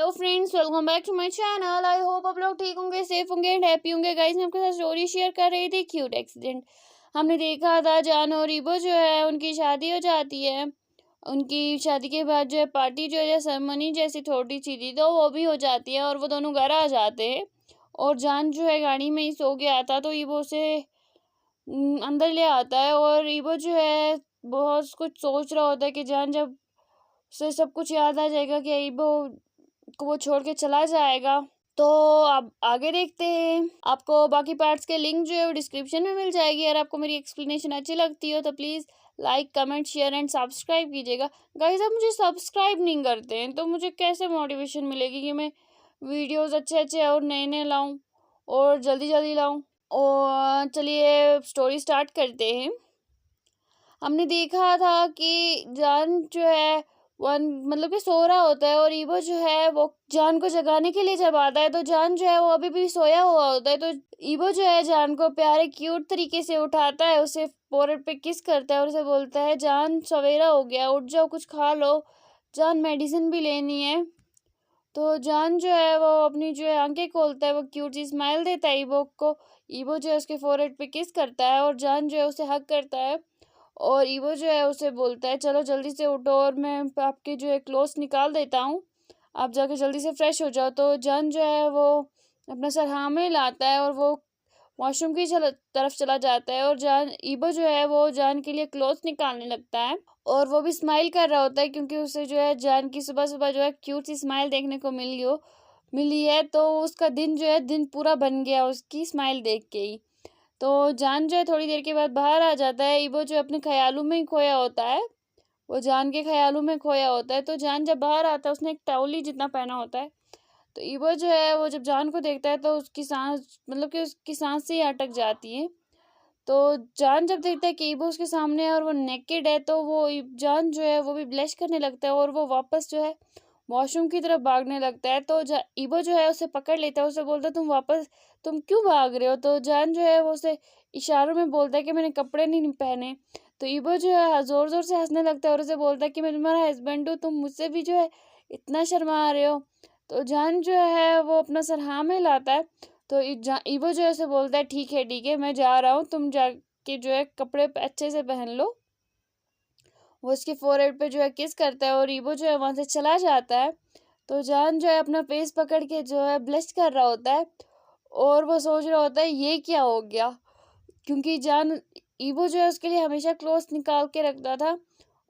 Hello friends, welcome back to my channel. I hope आप लोग ठीक होंगे, सेफ होंगे एंड हैप्पी होंगे। गाइस, मैं आपके साथ स्टोरी शेयर कर रही थी क्यूट एक्सीडेंट। हमने देखा था जान और ईबो जो है उनकी शादी हो जाती है। उनकी शादी के बाद जो है पार्टी जो है सेरेमनी जैसी थोड़ी सी थी तो वो भी हो जाती है और वो दोनों घर आ जाते हैं। और जान जो है गाड़ी में ही सो गया था तो ईबो से अंदर ले आता है और ईबो जो है बहुत कुछ सोच रहा होता है कि जान जब उसे सब कुछ याद आ जाएगा कि ईबो को वो छोड़ के चला जाएगा। तो अब आगे देखते हैं। आपको बाकी पार्ट्स के लिंक जो है वो डिस्क्रिप्शन में मिल जाएगी। अगर आपको मेरी एक्सप्लेनेशन अच्छी लगती हो तो please like comment share and subscribe कीजिएगा। गाइस, आप मुझे सब्सक्राइब नहीं करते हैं तो मुझे कैसे मोटिवेशन मिलेगी कि मैं वीडियोस अच्छे अच्छे और नए नए लाऊं और जल्दी जल्दी लाऊं। और चलिए स्टोरी स्टार्ट करते हैं। हमने देखा था कि जान जो है वन मतलब कि सो रहा होता है और ईबो जो है वो जान को जगाने के लिए जब आता है तो जान जो है वो अभी भी सोया हुआ होता है। तो ईबो जो है जान को प्यारे क्यूट तरीके से उठाता है, उसे फोrehead पे किस करता है और उसे बोलता है जान सवेरा हो गया, उठ जाओ, कुछ खा लो, जान मेडिसिन भी लेनी है। तो जान जो है वो अपनी जो है आंखें खोलता है, वो क्यूट सी स्माइल देता है ईबो को। ईबो जो है उसके फोrehead पे किस करता है और जान जो है उसे हग करता है। और ईवो जो है उसे बोलता है चलो जल्दी से उठो और मैं आपके जो है क्लोथ्स निकाल देता हूँ, आप जाके जल्दी से फ्रेश हो जाओ। तो जान जो है वो अपना सर हाँ में लाता है और वो वॉशरूम की तरफ चला जाता है और जान ईबो जो है वो जान के लिए क्लोथ्स निकालने लगता है और वो भी स्माइल कर रहा होता है क्योंकि उसे जो है जान की सुबह सुबह जो है क्यूट सी स्माइल देखने को मिली है। तो उसका दिन जो है दिन पूरा बन गया उसकी स्माइल देख के ही। तो जान जो है थोड़ी देर के बाद बाहर आ जाता है। ईबो जो अपने ख्यालों में ही खोया होता है, वो जान के ख्यालों में खोया होता है। तो जान जब बाहर आता है उसने एक टॉवली जितना पहना होता है। तो ईबो जो है वो जब जान को देखता है तो उसकी सांस मतलब कि उसकी सांस ही अटक जाती है। तो जान जब देखता है कि ईबो उसके सामने है और वो नेकेड है तो वो जान जो है वो भी ब्लश करने लगता है और वो वापस जो है वॉशरूम की तरफ भागने लगता है। तो ईबो जो है उसे पकड़ लेता है, उसे बोलता है तुम क्यों भाग रहे हो। तो जान जो है वो उसे इशारों में बोलता है कि मैंने कपड़े नहीं पहने। तो ईबो जो है जोर जोर से हंसने लगता है और उसे बोलता है कि मैं तुम्हारा हस्बैंड हूँ, तुम मुझसे भी जो है इतना शर्मा रहे हो। तो जान जो है वो अपना सर हाँ में लाता है। तो ईबो जो है उसे बोलता है ठीक है मैं जा रहा हूँ, तुम जाके जो है कपड़े अच्छे से पहन लो। वो उसके फोrehead पे जो है किस करता है और ईबो जो है वहां से चला जाता है। तो जान जो है अपना फेस पकड़ के जो है ब्लश कर रहा होता है और वो सोच रहा होता है ये क्या हो गया, क्योंकि जान ईबो जो है उसके लिए हमेशा क्लोथ्स निकाल के रखता था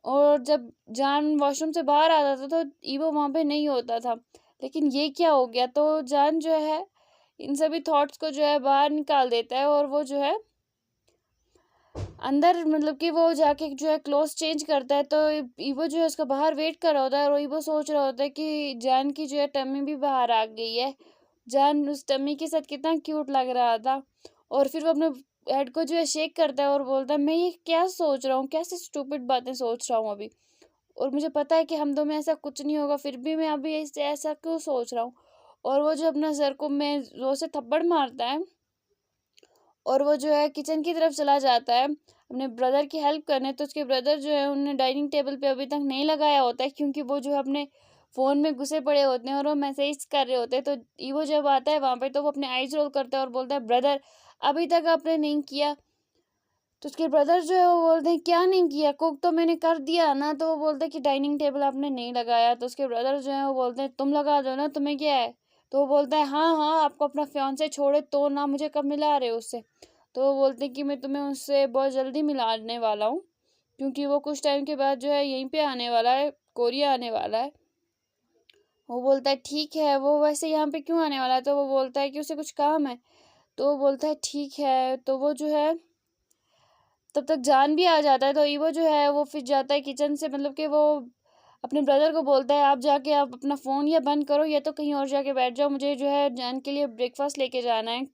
और जब जान वॉशरूम से बाहर आता था तो ईबो वहां पे नहीं होता था। लेकिन ये क्या हो गया। तो जान जो है इन सभी थॉट्स को जो है बाहर निकाल देता है और वो जो है अंदर मतलब कि वो जाके जो है क्लोथ्स चेंज करता है। तो ईवो जो है उसका बाहर वेट कर रहा होता है और ईवो सोच रहा होता है कि जान की जो है टम्मी भी बाहर आ गई है। जान उस टम्मी के साथ कितना क्यूट लग रहा था। और फिर वो अपने हेड को जो है शेक करता है और बोलता है मैं ये क्या सोच रहा हूँ, कैसे स्टूपिड बातें सोच रहा हूँ अभी, और मुझे पता है कि हम दो में ऐसा कुछ नहीं होगा, फिर भी मैं अभी ऐसे ऐसा क्यों सोच रहा हूँ। और वो जो अपना सर को मैं जोर से थप्पड़ मारता है और वो जो है किचन की तरफ चला जाता है अपने ब्रदर की हेल्प करने। तो उसके ब्रदर जो है उन्हें डाइनिंग टेबल पे अभी तक नहीं लगाया होता है क्योंकि वो जो है अपने फ़ोन में घुसे पड़े होते हैं और वो मैसेज कर रहे होते हैं। तो ईवो जब आता है वहाँ पे तो वो अपने आईज रोल करता है और बोलता है ब्रदर अभी तक आपने नहीं किया। तो उसके ब्रदर जो है वो बोलते हैं क्या नहीं किया, कुक तो मैंने कर दिया ना। तो वो बोलते हैं कि डाइनिंग टेबल आपने नहीं लगाया। तो उसके ब्रदर जो है वो बोलते हैं तुम लगा दो ना, तुम्हें क्या है। तो वो बोलता है हाँ हाँ, आपको अपना फियांसे छोड़े तो ना मुझे कब मिला रहे हो उससे। तो वो बोलते हैं कि मैं तुम्हें उससे बहुत जल्दी मिलाने वाला हूँ क्योंकि वो कुछ टाइम के बाद जो है यहीं पे आने वाला है, कोरिया आने वाला है। वो बोलता है ठीक है, वो वैसे यहाँ पे क्यों आने वाला है। तो वो बोलता है कि उसे कुछ काम है। तो वो बोलता है ठीक है। तो वो जो है तब तक जान भी आ जाता है। तो ईवो जो है वो फिर जाता है किचन से, मतलब कि वो अपने ब्रदर को बोलता है आप जाके आप अपना फ़ोन या बंद करो या तो कहीं और जाके बैठ जाओ, मुझे जो है जान के लिए ब्रेकफास्ट लेके जाना है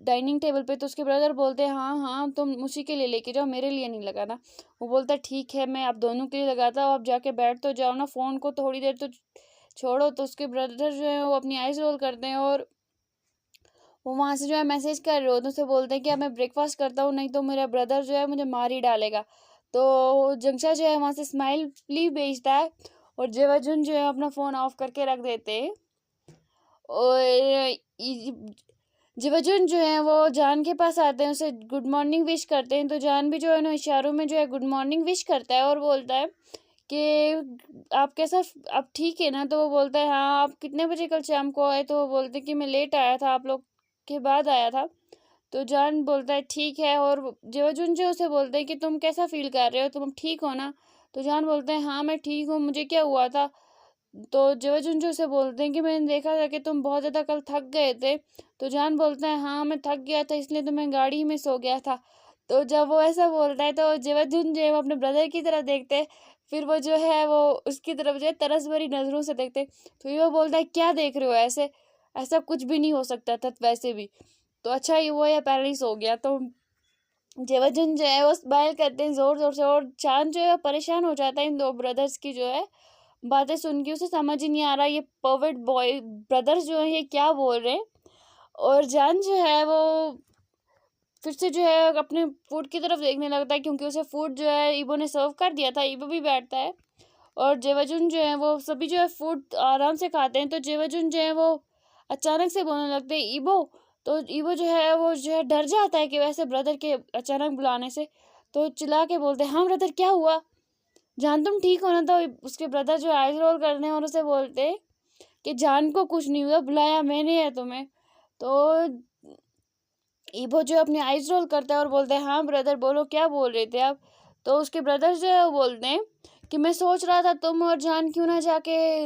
डाइनिंग टेबल पे। तो उसके ब्रदर बोलते हैं हाँ हाँ तुम उसी के लिए लेके जाओ, मेरे लिए नहीं लगाना। वो बोलता है ठीक है मैं आप दोनों के लिए लगाता हूँ, आप जाके बैठ तो जाओ ना, फ़ोन को थोड़ी देर तो छोड़ो। तो उसके ब्रदर जो है वो अपनी आइज़ रोल करते हैं और वो वहाँ से जो है मैसेज कर रहे होते हैं, उसे बोलते हैं कि अब मैं ब्रेकफास्ट करता हूँ नहीं तो मेरा ब्रदर जो है मुझे मार ही डालेगा। तो जंक्शा जो है वहाँ से स्माइली भेजता है और जेवाजुन जो है अपना फ़ोन ऑफ करके रख देते। और जेवाजुन जो है वो जान के पास आते हैं, उसे गुड मॉर्निंग विश करते हैं। तो जान भी जो है ना इशारों में जो है गुड मॉर्निंग विश करता है और बोलता है कि आप कैसा, आप ठीक है ना? तो वो बोलता है हाँ। आप कितने बजे कल शाम को आए? तो वो बोलते हैं कि मैं लेट आया था, आप लोग के बाद आया था। तो जान बोलता है ठीक है। और जेवाजुन जो उसे बोलते हैं कि तुम कैसा फील कर रहे हो, तुम ठीक हो ना? तो जान बोलते हैं हाँ मैं ठीक हूँ, मुझे क्या हुआ था? तो जेवाजुन जो उसे बोलते हैं कि मैंने देखा था कि तुम बहुत ज़्यादा कल थक गए थे। तो जान बोलता है हाँ मैं थक गया था, इसलिए तो मैं गाड़ी में सो गया था। तो जब वो ऐसा बोलता है तो जेवाजुन जो है वो अपने ब्रदर की तरफ देखते हैं, फिर वो जो है वो उसकी तरफ जो है तरस भरी नज़रों से देखते। तो ये वो बोलता है क्या देख रहे हो ऐसे, ऐसा कुछ भी नहीं हो सकता था वैसे भी। तो अच्छा ये वो या पैरालिस हो गया। तो जेवाजुन जो है वो स्माइल करते हैं जोर जोर से, और चांद जो है परेशान हो जाता है इन दो ब्रदर्स की जो है बातें सुन के। उसे समझ ही नहीं आ रहा ये परवर्ट बॉय ब्रदर्स जो है ये क्या बोल रहे हैं। और जान जो है वो फिर से जो है अपने फूड की तरफ देखने लगता है, क्योंकि उसे फूड जो है ईबो ने सर्व कर दिया था। ईबो भी बैठता है और जेवाजुन जो है वो सभी जो है फूड आराम से खाते हैं। तो जेवाजुन जो है वो अचानक से बोलने लगते हैं ईबो। तो ईबो जो है वो जो है डर जाता है कि वैसे ब्रदर के अचानक बुलाने से। तो चिल्ला के बोलते हैं हाँ ब्रदर क्या हुआ, जान तुम ठीक हो ना? तो उसके ब्रदर जो आइज रोल करने हैं और उसे बोलते हैं कि जान को कुछ नहीं हुआ, बुलाया मैंने है तुम्हें। तो ईबो जो अपने आइज रोल करता है और बोलते हैं हाँ ब्रदर बोलो क्या बोल रहे थे आप? तो उसके ब्रदर जो है वो बोलते हैं कि मैं सोच रहा था तुम और जान क्यों ना जाके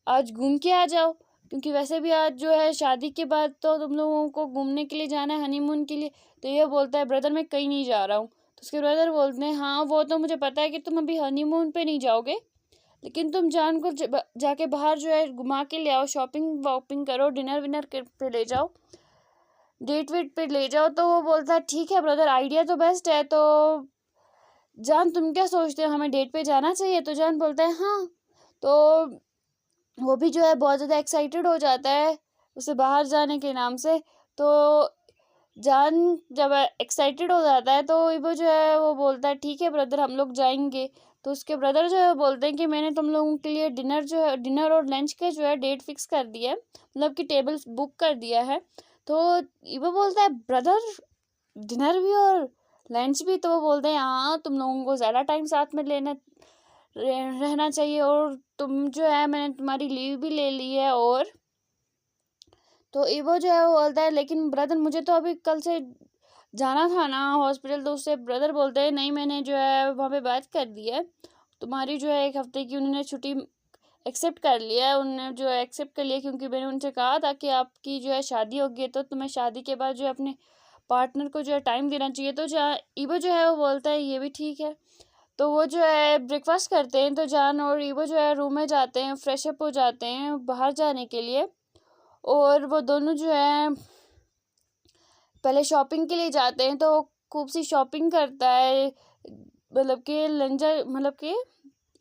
आज घूम के आ जाओ, क्योंकि वैसे भी आज जो है शादी के बाद तो तुम लोगों को घूमने के लिए जाना है, हनीमून के लिए। तो ये बोलता है ब्रदर मैं कहीं नहीं जा रहा हूँ। तो उसके ब्रदर बोलते हैं हाँ वो तो मुझे पता है कि तुम अभी हनीमून पे नहीं जाओगे, लेकिन तुम जान को जाके बाहर जो है घुमा के ले आओ, शॉपिंग वॉपिंग करो, डिनर विनर पे ले जाओ, डेट वेट पे ले जाओ। तो वो बोलता है ठीक है ब्रदर आइडिया तो बेस्ट है। तो जान तुम क्या सोचते हो, हमें डेट पे जाना चाहिए? तो जान बोलता है हाँ। तो वो भी जो है बहुत ज़्यादा एक्साइटेड हो जाता है उसे बाहर जाने के नाम से। तो जान जब एक्साइटेड हो जाता है तो वो जो है वो बोलता है ठीक है ब्रदर हम लोग जाएंगे। तो उसके ब्रदर जो है बोलते हैं कि मैंने तुम लोगों के लिए डिनर जो है डिनर और लंच के जो है डेट फिक्स कर दिया है, मतलब कि टेबल बुक कर दिया है। तो वो बोलता है ब्रदर डिनर भी और लंच भी? तो वो बोलते हैं हाँ तुम लोगों को ज़्यादा टाइम साथ में रहना चाहिए, और तुम जो है मैंने तुम्हारी लीव भी ले ली है। और तो ईवो जो है वो बोलता है लेकिन ब्रदर मुझे तो अभी कल से जाना था ना हॉस्पिटल। तो उससे ब्रदर बोलते हैं नहीं मैंने जो है वहाँ पे बात कर दी है, तुम्हारी जो है 1 हफ्ते की उन्होंने छुट्टी एक्सेप्ट कर लिया है, उन्होंने जो है एक्सेप्ट कर लिया, क्योंकि मैंने उनसे कहा था कि आपकी जो है शादी होगी तो तुम्हें शादी के बाद जो है अपने पार्टनर को जो है टाइम देना चाहिए। तो ईवो जो है वो बोलता है ये भी ठीक है। तो वो जो है ब्रेकफास्ट करते हैं। तो जान और ईवो जो है रूम में जाते हैं, फ्रेश अप हो जाते हैं बाहर जाने के लिए। और वो दोनों जो है पहले शॉपिंग के लिए जाते हैं। तो खूब सी शॉपिंग करता है, मतलब कि लंजर मतलब कि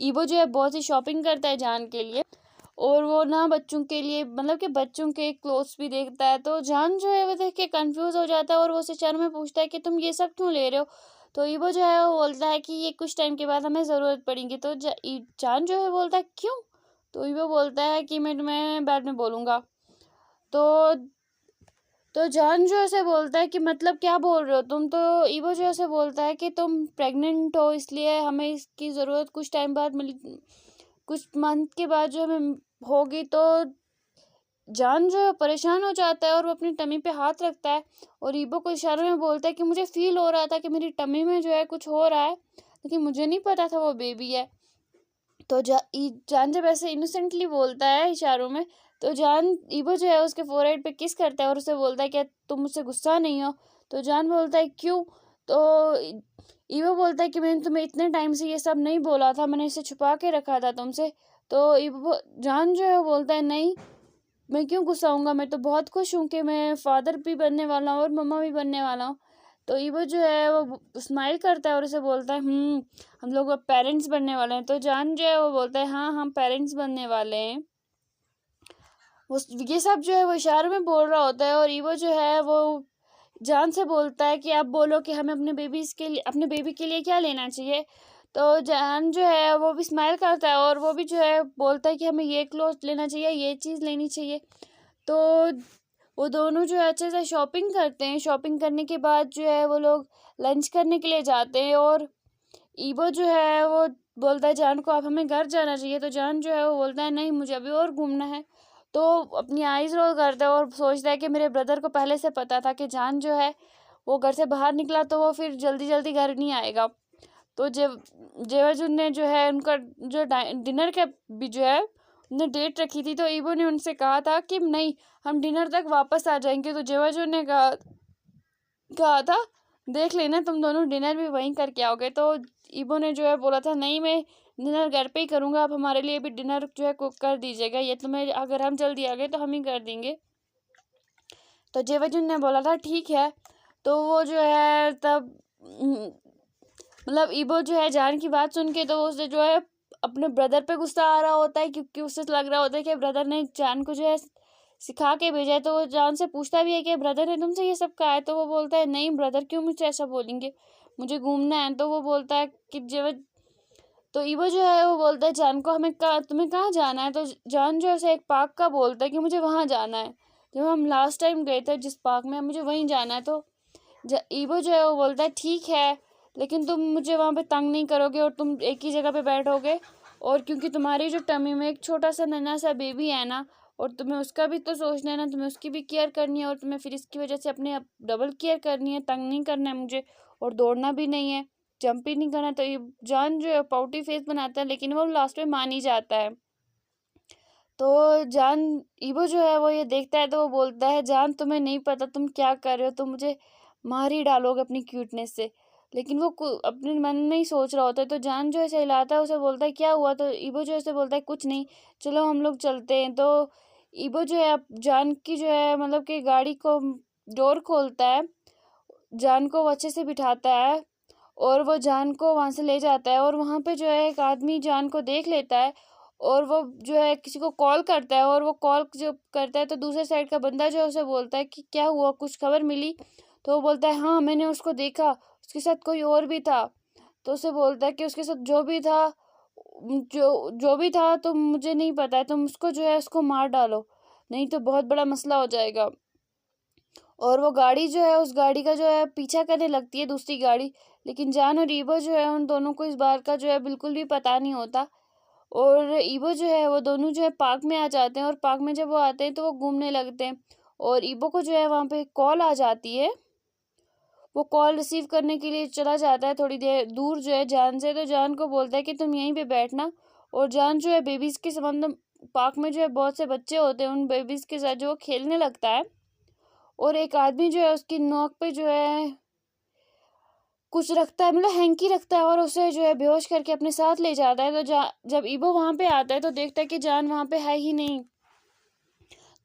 ईवो जो है बहुत सी शॉपिंग करता है जान के लिए। और वो ना बच्चों के लिए मतलब कि बच्चों के क्लोथ्स भी देखता है। तो जान जो है वो देख के कंफ्यूज हो जाता है और वो उसे चारों में पूछता है कि तुम ये सब क्यों ले रहे हो? तो ईवो जो है वो बोलता है कि ये कुछ टाइम के बाद हमें ज़रूरत पड़ेगी। तो जान जो है बोलता है क्यों? तो ईवो बोलता है कि मैं तुम्हें बाद में बोलूँगा। तो जान जो ऐसे बोलता है कि मतलब क्या बोल रहे हो तुम? तो ईवो जो ऐसे बोलता है कि तुम प्रेग्नेंट हो इसलिए हमें इसकी ज़रूरत कुछ टाइम बाद मिल कुछ मंथ के बाद जो हमें होगी। तो जान जो है परेशान हो जाता है और वो अपनी टमी पे हाथ रखता है और ईबो को इशारों में बोलता है कि मुझे फील हो रहा था कि मेरी टमी में जो है कुछ हो रहा है, लेकिन मुझे नहीं पता था वो बेबी है। तो जान जब ऐसे इनोसेंटली बोलता है इशारों में, तो जान ईबो जो है उसके फोरहेड पे किस करता है और उसे बोलता है क्या तुम मुझसे गुस्सा नहीं हो? तो जान बोलता है क्यों? तो ईबो बोलता है कि मैंने तुम्हें इतने टाइम से ये सब नहीं बोला था, मैंने इसे छुपा के रखा था तुमसे। तो ईबो जान जो है बोलता है नहीं मैं क्यों गुस्सा हूँगा, मैं तो बहुत खुश हूँ कि मैं फादर भी बनने वाला हूँ और मम्मा भी बनने वाला हूँ। तो ईवो जो है वो स्माइल करता है और उसे बोलता है हम लोग अब पेरेंट्स बनने वाले हैं। तो जान जो है वो बोलता है हाँ हम पेरेंट्स बनने वाले हैं। वो ये सब जो है वो इशारों में बोल रहा होता है और ईवो जो है वो जान से बोलता है कि आप बोलो कि हमें अपने बेबी के लिए क्या लेना चाहिए। तो जान जो है वो भी स्माइल करता है और वो भी जो है बोलता है कि हमें ये क्लोथ लेना चाहिए, ये चीज़ लेनी चाहिए। तो वो दोनों जो है अच्छे से शॉपिंग करते हैं। शॉपिंग करने के बाद जो है वो लोग लंच करने के लिए जाते हैं और ईबो जो है वो बोलता है जान को, आप हमें घर जाना चाहिए। तो जान जो है वो बोलता है नहीं, मुझे अभी और घूमना है। तो अपनी आईज रोल करता है और सोचता है कि मेरे ब्रदर को पहले से पता था कि जान जो है वो घर से बाहर निकला तो वो फिर जल्दी जल्दी घर नहीं आएगा। तो जेवाजुन ने जो है उनका जो डिनर का भी जो है उन्होंने डेट रखी थी, तो ईबो ने उनसे कहा था कि नहीं, हम डिनर तक वापस आ जाएंगे। तो जेवाजुन ने कहा था देख लेना, तुम दोनों डिनर भी वहीं करके आओगे। तो ईबो ने जो है बोला था नहीं, मैं डिनर घर पे ही करूँगा, आप हमारे लिए भी डिनर जो है कुक कर दीजिएगा, ये तुम्हें अगर हम जल्दी आ गए तो हम ही कर देंगे। तो जेवाजुन ने बोला था ठीक है। तो वो जो है तब मतलब ईबो जो है जान की बात सुन के तो उसे जो है अपने ब्रदर पे गुस्सा आ रहा होता है, क्योंकि उसे लग रहा होता है कि ब्रदर ने जान को जो है सिखा के भेजा है। तो वो जान से पूछता भी है कि ब्रदर ने तुमसे ये सब कहा है। तो वो बोलता है नहीं ब्रदर क्यों मुझसे ऐसा बोलेंगे, मुझे घूमना है। तो वो बोलता है कि जब तो ईबो जो है वो बोलता है जान को तुम्हें कहाँ जाना है। तो जान जो है एक पार्क का बोलता है कि मुझे वहाँ जाना है, जब हम लास्ट टाइम गए थे जिस पार्क में, मुझे वहीं जाना है। तो ईबो जो है वो बोलता है ठीक है, लेकिन तुम मुझे वहाँ पे तंग नहीं करोगे और तुम एक ही जगह पे बैठोगे, और क्योंकि तुम्हारी जो टमी में एक छोटा सा नन्हा सा बेबी है ना, और तुम्हें उसका भी तो सोचना है ना, तुम्हें उसकी भी केयर करनी है, और तुम्हें फिर इसकी वजह से अपने डबल केयर करनी है, तंग नहीं करना है मुझे, और दौड़ना भी नहीं है, जंप भी नहीं करना। तो ये जान जो है पाउटी फेस बनाता है, लेकिन वो लास्ट में मान ही जाता है। तो जान ईबो जो है वो ये देखता है तो वो बोलता है जान तुम्हें नहीं पता तुम क्या कर रहे हो, तुम मुझे मार ही डालोगे अपनी क्यूटनेस से। लेकिन वो अपने मन में ही सोच रहा होता है। तो जान जो है सहलाता है, उसे बोलता है क्या हुआ। तो ईबो जो है बोलता है कुछ नहीं, चलो हम लोग चलते हैं। तो ईबो जो है जान की जो है मतलब कि गाड़ी को डोर खोलता है, जान को वो अच्छे से बिठाता है और वो जान को वहाँ से ले जाता है। और वहाँ पे जो है एक आदमी जान को देख लेता है और वो जो है किसी को कॉल करता है, और वो कॉल जो करता है तो दूसरे साइड का बंदा जो है उसे बोलता है कि क्या हुआ, कुछ खबर मिली। तो वो बोलता है हाँ मैंने उसको देखा, उसके साथ कोई और भी था। तो उसे बोलता है कि उसके साथ जो भी था, जो भी था तो मुझे नहीं पता है, तुम उसको जो है उसको मार डालो, नहीं तो बहुत बड़ा मसला हो जाएगा। और वो गाड़ी जो है उस गाड़ी का जो है पीछा करने लगती है दूसरी गाड़ी, लेकिन जान और ईबो जो है उन दोनों को इस बात का जो है बिल्कुल भी पता नहीं होता। और ईबो जो है वो दोनों जो है पार्क में आ जाते हैं, और पार्क में जब वो आते हैं तो वो घूमने लगते हैं। और ईबो को जो है वहाँ पे कॉल आ जाती है, वो कॉल रिसीव करने के लिए चला जाता है थोड़ी देर दूर जो है जान से। तो जान को बोलता है कि तुम यहीं पे बैठना। और जान जो है बेबीज के संबंध पार्क में जो है बहुत से बच्चे होते हैं, उन बेबीज के साथ जो खेलने लगता है। और एक आदमी जो है उसकी नोक पे जो है कुछ रखता है, मतलब हैंकी रखता है, और उसे जो है बेहोश करके अपने साथ ले जाता है। तो जब ईबो वहाँ पे आता है तो देखता है कि जान वहाँ पे है ही नहीं।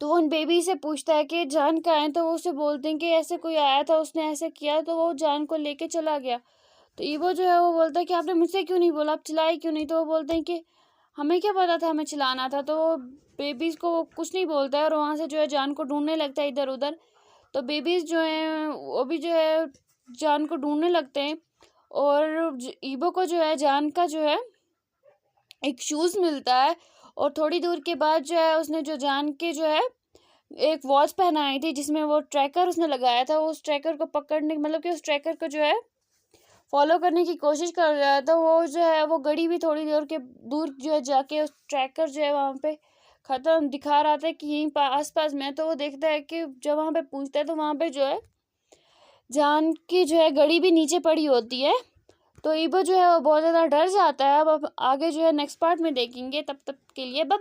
तो वो उन बेबी से पूछता है कि जान कहाँ है। तो वो उसे बोलते हैं कि ऐसे कोई आया था, उसने ऐसे किया, तो वो जान को लेके चला गया। तो ईबो जो है वो बोलता है कि आपने मुझसे क्यों नहीं बोला, आप चिल्लाए क्यों नहीं। तो वो बोलते हैं कि हमें क्या पता था हमें चिल्लाना था। तो वो बेबीज को वो कुछ नहीं बोलता है और वहाँ से जो है जान को ढूंढने लगता है इधर उधर। तो बेबीज जो हैं वो भी जो है जान को ढूंढने लगते हैं। और ईबो को जो है जान का जो है एक शूज़ मिलता है, और थोड़ी दूर के बाद जो है उसने जो जान के जो है एक वॉच पहनाई थी जिसमें वो ट्रैकर उसने लगाया था, उस ट्रैकर को पकड़ने मतलब कि उस ट्रैकर को जो है फॉलो करने की कोशिश कर रहा था। वो जो है वो घड़ी भी थोड़ी देर के दूर जो है जाके उस ट्रैकर जो है वहाँ पे ख़त्म दिखा रहा था कि यहीं आस पास में। तो वो देखता है कि जब वहाँ पे पूछता है तो वहाँ पे जो है जान की जो है घड़ी भी नीचे पड़ी होती है। तो ईबो जो है वो बहुत ज़्यादा डर जाता है। अब आगे जो है नेक्स्ट पार्ट में देखेंगे, तब तक के लिए बाय बाय।